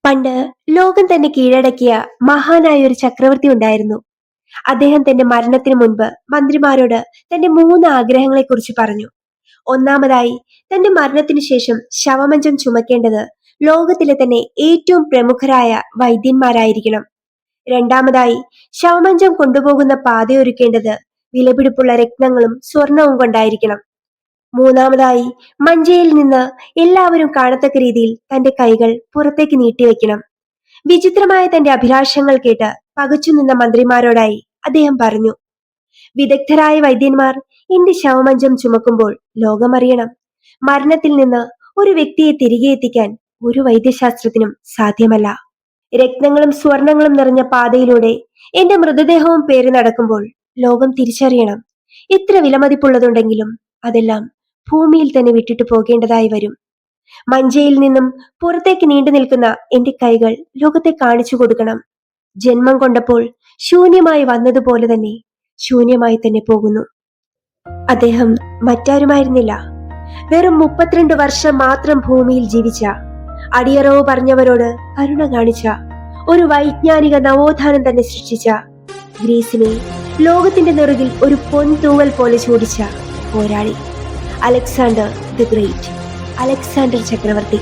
പണ്ട് ലോകം തന്നെ കീഴടക്കിയ മഹാനായ ഒരു ചക്രവർത്തി ഉണ്ടായിരുന്നു. അദ്ദേഹം തന്റെ മരണത്തിന് മുൻപ് മന്ത്രിമാരോട് തന്റെ 3 ആഗ്രഹങ്ങളെക്കുറിച്ച് പറഞ്ഞു. ഒന്നാമതായി, തന്റെ മരണത്തിനു ശേഷം ശവമഞ്ചം ചുമക്കേണ്ടത് ലോകത്തിലെ തന്നെ ഏറ്റവും പ്രമുഖരായ വൈദ്യന്മാരായിരിക്കണം. രണ്ടാമതായി, ശവമഞ്ചം കൊണ്ടുപോകുന്ന പാതയൊരുക്കേണ്ടത് വിലപിടിപ്പുള്ള രത്നങ്ങളും സ്വർണവും കൊണ്ടായിരിക്കണം. മൂന്നാമതായി, മഞ്ചയിൽ നിന്ന് എല്ലാവരും കാണത്തക്ക രീതിയിൽ തന്റെ കൈകൾ പുറത്തേക്ക് നീട്ടിവെക്കണം. വിചിത്രമായ തന്റെ അഭിലാഷങ്ങൾ കേട്ട് പകച്ചുനിന്ന മന്ത്രിമാരോടായി അദ്ദേഹം പറഞ്ഞു, വിദഗ്ധരായ വൈദ്യന്മാർ എന്റെ ശവമഞ്ചം ചുമക്കുമ്പോൾ ലോകമറിയണം. മരണത്തിൽ നിന്ന് ഒരു വ്യക്തിയെ തിരികെ എത്തിക്കാൻ ഒരു വൈദ്യശാസ്ത്രത്തിനും സാധ്യമല്ല. രത്നങ്ങളും സ്വർണങ്ങളും നിറഞ്ഞ പാതയിലൂടെ എന്റെ മൃതദേഹവും പേറി നടക്കുമ്പോൾ ലോകം തിരിച്ചറിയണം. എത്ര വിലമതിപ്പുള്ളതുണ്ടെങ്കിലും അതെല്ലാം ഭൂമിയിൽ തന്നെ വിട്ടിട്ട് പോകേണ്ടതായി വരും. മഞ്ചയിൽ നിന്നും പുറത്തേക്ക് നീണ്ടു നിൽക്കുന്ന എന്റെ കൈകൾ ലോകത്തെ കാണിച്ചു കൊടുക്കണം. ജന്മം കൊണ്ടപ്പോൾ ശൂന്യമായി വന്നതുപോലെ തന്നെ ശൂന്യമായി തന്നെ പോകുന്നു. അദ്ദേഹം മറ്റാരുമായിരുന്നില്ല. വെറും 32 വർഷം മാത്രം ഭൂമിയിൽ ജീവിച്ച, അടിയറവ് പറഞ്ഞവരോട് കരുണ കാണിച്ച, ഒരു വൈജ്ഞാനിക നവോത്ഥാനം തന്നെ സൃഷ്ടിച്ച, ഗ്രീസിനെ ലോകത്തിന്റെ നെറുകിൽ ഒരു പൊൻതൂവൽ പോലെ ചൂടിച്ച പോരാളി, അലക്സാണ്ടർ ദി ഗ്രേറ്റ്, അലക്സാണ്ടർ ചക്രവർത്തി.